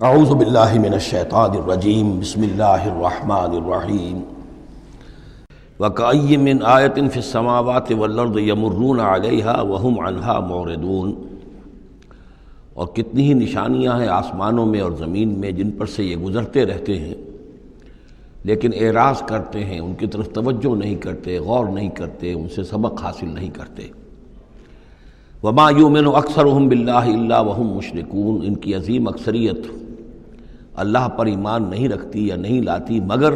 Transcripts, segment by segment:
اعوذ باللہ من الشیطان الرجیم بسم اللہ الرحمن الرحیم وَكَأَيٍّ مِّنْ آیَةٍ فِي السَّمَاوَاتِ وَالْأَرْضِ يَمُرُّونَ عَلَيْهَا وَهُمْ عَنْهَا مُعْرِضُونَ، اور کتنی ہی نشانیاں ہیں آسمانوں میں اور زمین میں جن پر سے یہ گزرتے رہتے ہیں لیکن اعراض کرتے ہیں، ان کی طرف توجہ نہیں کرتے، غور نہیں کرتے، ان سے سبق حاصل نہیں کرتے۔ وَمَا يُؤْمِنُ أَكْثَرُهُمْ بِاللَّهِ إِلَّا وَهُمْ مُشْرِكُونَ، ان کی عظیم اکثریت اللہ پر ایمان نہیں رکھتی یا نہیں لاتی مگر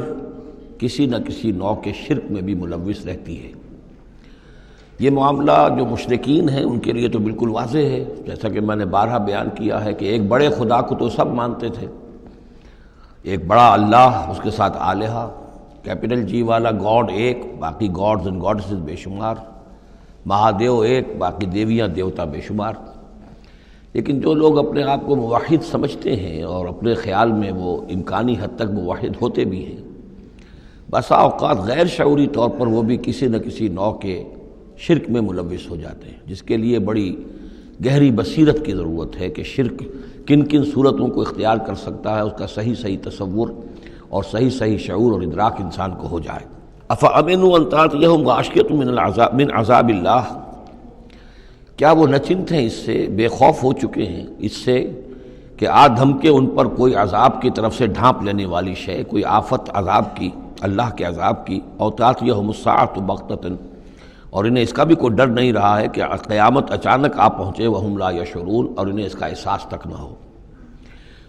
کسی نہ کسی نوع کے شرک میں بھی ملوث رہتی ہے۔ یہ معاملہ جو مشرکین ہیں ان کے لیے تو بالکل واضح ہے، جیسا کہ میں نے بارہا بیان کیا ہے کہ ایک بڑے خدا کو تو سب مانتے تھے، ایک بڑا اللہ، اس کے ساتھ آلہہ، کیپٹل جی والا گاڈ ایک، باقی گاڈز اینڈ گاڈسز بے شمار، مہادیو ایک، باقی دیویاں دیوتا بے شمار۔ لیکن جو لوگ اپنے آپ کو موحد سمجھتے ہیں اور اپنے خیال میں وہ امکانی حد تک موحد ہوتے بھی ہیں، بسا اوقات غیر شعوری طور پر وہ بھی کسی نہ کسی نوع کے شرک میں ملوث ہو جاتے ہیں، جس کے لیے بڑی گہری بصیرت کی ضرورت ہے کہ شرک کن کن صورتوں کو اختیار کر سکتا ہے، اس کا صحیح تصور اور صحیح شعور اور ادراک انسان کو ہو جائے۔ افامنوا ان تاتیہم غاشیۃ من عذاب اللہ، کیا وہ نچنت ہیں، اس سے بے خوف ہو چکے ہیں اس سے کہ آ دھمکے ان پر کوئی عذاب کی طرف سے ڈھانپ لینے والی شے، کوئی آفت عذاب کی، اللہ کے عذاب کی، او تاتیہم الساعۃ بغتۃ، اور انہیں اس کا بھی کوئی ڈر نہیں رہا ہے کہ قیامت اچانک آ پہنچے، وہم لا یشعرون، اور انہیں اس کا احساس تک نہ ہو۔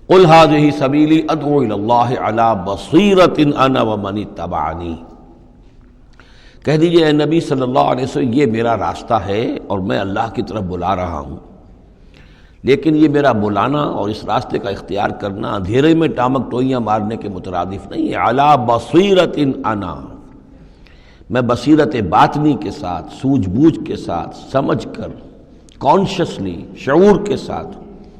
قل ھذہ سبیلی ادعو الی اللہ علی بصیرۃ انا ومن اتبعنی، کہہ دیجئے اے نبی صلی اللہ علیہ وسلم، یہ میرا راستہ ہے اور میں اللہ کی طرف بلا رہا ہوں، لیکن یہ میرا بلانا اور اس راستے کا اختیار کرنا اندھیرے میں ٹامک ٹوئیاں مارنے کے مترادف نہیں ہے۔ علی بصیرۃ انا، میں بصیرت باطنی کے ساتھ، سوجھ بوجھ کے ساتھ، سمجھ کر، کانشیسلی، شعور کے ساتھ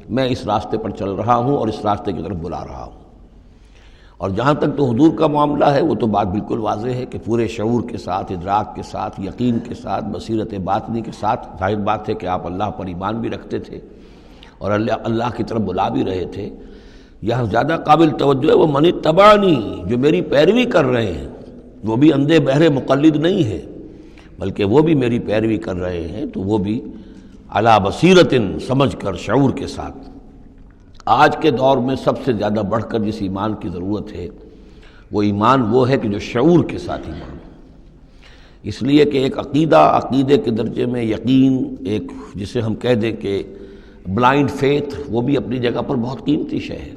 میں اس راستے پر چل رہا ہوں اور اس راستے کی طرف بلا رہا ہوں۔ اور جہاں تک تو حضور کا معاملہ ہے وہ تو بات بالکل واضح ہے کہ پورے شعور کے ساتھ، ادراک کے ساتھ، یقین کے ساتھ، بصیرت باطنی کے ساتھ، ظاہر بات ہے کہ آپ اللہ پر ایمان بھی رکھتے تھے اور اللہ کی طرف بلا بھی رہے تھے۔ یہاں زیادہ قابل توجہ ہے وہ من اتبعنی، جو میری پیروی کر رہے ہیں، وہ بھی اندھے بہرے مقلد نہیں ہے بلکہ وہ بھی میری پیروی کر رہے ہیں، تو وہ بھی علی بصیرت، سمجھ کر، شعور کے ساتھ۔ آج کے دور میں سب سے زیادہ بڑھ کر جس ایمان کی ضرورت ہے وہ ایمان وہ ہے کہ جو شعور کے ساتھ ایمان، اس لیے کہ ایک عقیدے کے درجے میں یقین، ایک جسے ہم کہہ دیں کہ بلائنڈ فیتھ، وہ بھی اپنی جگہ پر بہت قیمتی شے ہے۔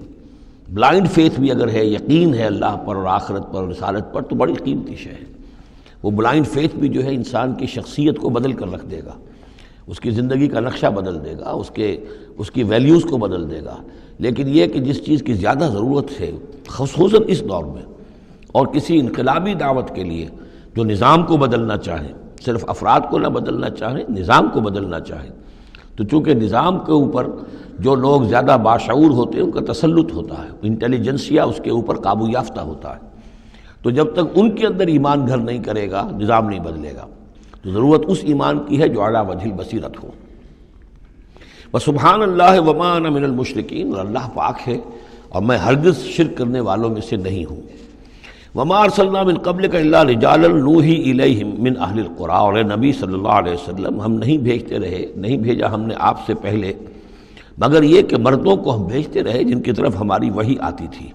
بلائنڈ فیتھ بھی اگر ہے، یقین ہے اللہ پر اور آخرت پر اور رسالت پر، تو بڑی قیمتی شے ہے۔ وہ بلائنڈ فیتھ بھی جو ہے انسان کی شخصیت کو بدل کر رکھ دے گا، اس کی زندگی کا نقشہ بدل دے گا، اس کی ویلیوز کو بدل دے گا۔ لیکن یہ کہ جس چیز کی زیادہ ضرورت ہے خصوصاً اس دور میں، اور کسی انقلابی دعوت کے لیے جو نظام کو بدلنا چاہیں، صرف افراد کو نہ بدلنا چاہیں، نظام کو بدلنا چاہیں، تو چونکہ نظام کے اوپر جو لوگ زیادہ باشعور ہوتے ہیں ان کا تسلط ہوتا ہے، انٹیلیجنسیا اس کے اوپر قابو یافتہ ہوتا ہے، تو جب تک ان کے اندر ایمان گھر نہیں کرے گا نظام نہیں بدلے گا۔ تو ضرورت اس ایمان کی ہے جو اعلیٰ وجہ البصیرت ہو۔ وسبحان اللہ وما انا من المشرکین، اور اللہ پاک ہے اور میں ہرگز شرک کرنے والوں میں سے نہیں ہوں۔ وما ارسلنا من قبلک الا رجالا نوحی الیہم من اہل القری، اور اے نبی صلی اللہ علیہ وسلم، ہم نہیں بھیجا ہم نے آپ سے پہلے مگر یہ کہ مردوں کو ہم بھیجتے رہے جن کی طرف ہماری وحی آتی تھی،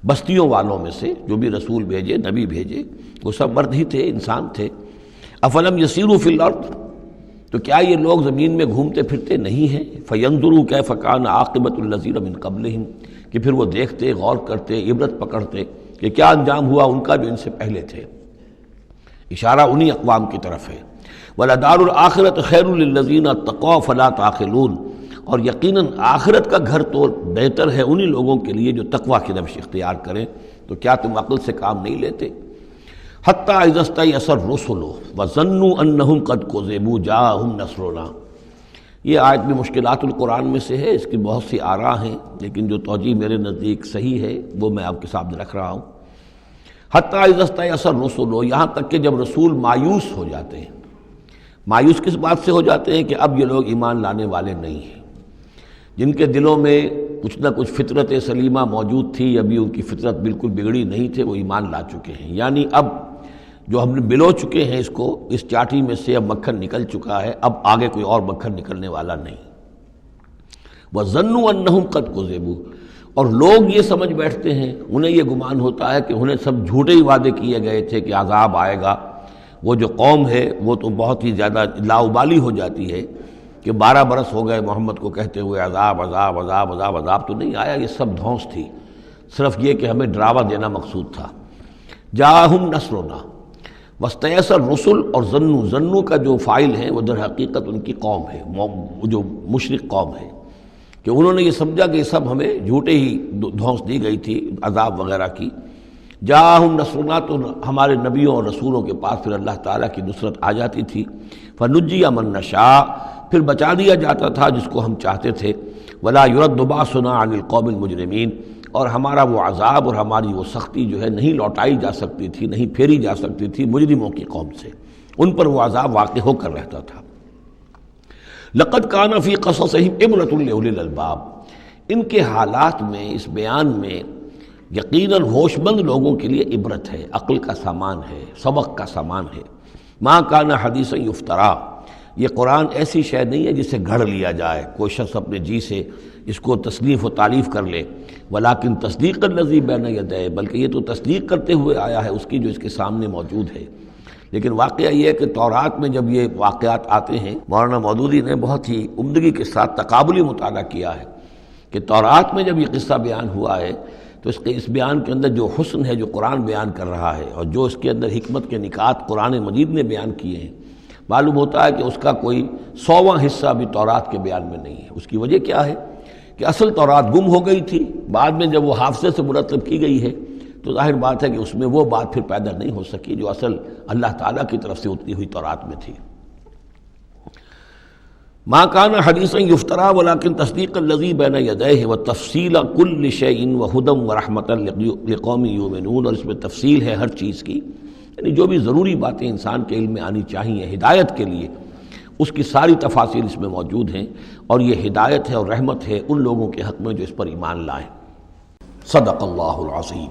بستیوں والوں میں سے جو بھی رسول بھیجے، نبی بھیجے، وہ سب مرد ہی تھے، انسان تھے۔ افلم یسیروا فی الارض، تو کیا یہ لوگ زمین میں گھومتے پھرتے نہیں ہیں؟ فینظروا کیف کان عاقبۃ الذین من قبلہم، کہ پھر وہ دیکھتے، غور کرتے، عبرت پکڑتے کہ کیا انجام ہوا ان کا جو ان سے پہلے تھے۔ اشارہ انہی اقوام کی طرف ہے۔ وَلَدَارُ الْآخِرَةُ خَيْرٌ لِلَّذِينَ اتَّقَوْا فَلَا تَعْقِلُونَ، اور یقیناً آخرت کا گھر تو بہتر ہے انہی لوگوں کے لیے جو تقوی کی روش اختیار کریں، تو کیا تم عقل سے کام نہیں لیتے؟ حتی اذا استیأس الرسل وظنوا انہم قد کذبوا جاءہم نصرنا، یہ آیت بھی مشکلات القرآن میں سے ہے، اس کی بہت سی آراء ہیں، لیکن جو توجیہ میرے نزدیک صحیح ہے وہ میں آپ کے سامنے رکھ رہا ہوں۔ حتی اذا استیأس الرسل، یہاں تک کہ جب رسول مایوس ہو جاتے ہیں۔ مایوس کس بات سے ہو جاتے ہیں؟ کہ اب یہ لوگ ایمان لانے والے نہیں ہیں، جن کے دلوں میں کچھ نہ کچھ فطرت سلیمہ موجود تھی، ابھی ان کی فطرت بالکل بگڑی نہیں تھے، وہ ایمان لا چکے ہیں۔ یعنی اب جو ہم نے بلو چکے ہیں اس کو، اس چاٹی میں سے اب مکھن نکل چکا ہے، اب آگے کوئی اور مکھن نکلنے والا نہیں۔ وَظَنُّوا أَنَّهُمْ قَدْ كُذِبُوا، اور لوگ یہ سمجھ بیٹھتے ہیں، انہیں یہ گمان ہوتا ہے کہ انہیں سب جھوٹے ہی وعدے کیے گئے تھے کہ عذاب آئے گا۔ وہ جو قوم ہے وہ تو بہت ہی زیادہ لاؤبالی ہو جاتی ہے کہ 12 برس ہو گئے محمد کو کہتے ہوئے عذاب عذاب عذاب عذاب، عذاب تو نہیں آیا، یہ سب دھونس تھی، صرف یہ کہ ہمیں ڈراوا دینا مقصود تھا۔ جاءہم نصرنا واستیأس الرسل، اور ظنو کا جو فاعل ہے وہ در حقیقت ان کی قوم ہے، جو مشرک قوم ہے، کہ انہوں نے یہ سمجھا کہ یہ سب ہمیں جھوٹے ہی دھونس دی گئی تھی عذاب وغیرہ کی۔ جاءہم نصرنا، تو ہمارے نبیوں اور رسولوں کے پاس پھر اللہ تعالیٰ کی نصرت آ جاتی تھی۔ فنجی من نشاء، پھر بچا دیا جاتا تھا جس کو ہم چاہتے تھے۔ ولا يرد باسنا عن القوم المجرمین، اور ہمارا وہ عذاب اور ہماری وہ سختی جو ہے نہیں لوٹائی جا سکتی تھی، نہیں پھیری جا سکتی تھی مجرموں کی قوم سے، ان پر وہ عذاب واقع ہو کر رہتا تھا۔ لقد کان فی قصصہم عبرۃ لأولی الالباب، ان کے حالات میں، اس بیان میں یقیناً ہوش مند لوگوں کے لیے عبرت ہے، عقل کا سامان ہے، سبق کا سامان ہے۔ ما کان حدیثا یفترا، یہ قرآن ایسی شے نہیں ہے جسے گھڑ لیا جائے، کوئی شخص اپنے جی سے اس کو تصنیف و تعریف کر لے۔ ولیکن تصدیق الذی بین یدیہ، بلکہ یہ تو تصدیق کرتے ہوئے آیا ہے اس کی جو اس کے سامنے موجود ہے۔ لیکن واقعہ یہ ہے کہ تورات میں جب یہ واقعات آتے ہیں، مولانا مودودی نے بہت ہی عمدگی کے ساتھ تقابلی مطالعہ کیا ہے کہ تورات میں جب یہ قصہ بیان ہوا ہے تو اس بیان کے اندر جو حسن ہے جو قرآن بیان کر رہا ہے، اور جو اس کے اندر حکمت کے نکات قرآن مجید نے بیان کیے ہیں، معلوم ہوتا ہے کہ اس کا کوئی 100واں حصہ بھی تورات کے بیان میں نہیں ہے۔ اس کی وجہ کیا ہے کہ اصل تورات گم ہو گئی تھی، بعد میں جب وہ حافظے سے مرتب کی گئی ہے تو ظاہر بات ہے کہ اس میں وہ بات پھر پیدا نہیں ہو سکی جو اصل اللہ تعالیٰ کی طرف سے اتری ہوئی تورات میں تھی۔ ما کان حدیثا یفترا ولکن تصدیق الذی بین یدیہ وتفصیل کل شیء وہدی ورحمۃ لقوم یؤمنون، اور اس میں تفصیل ہے ہر چیز کی، یعنی جو بھی ضروری باتیں انسان کے علم میں آنی چاہیے ہدایت کے لیے، اس کی ساری تفاصیل اس میں موجود ہیں، اور یہ ہدایت ہے اور رحمت ہے ان لوگوں کے حق میں جو اس پر ایمان لائیں۔ صدق اللہ العظیم۔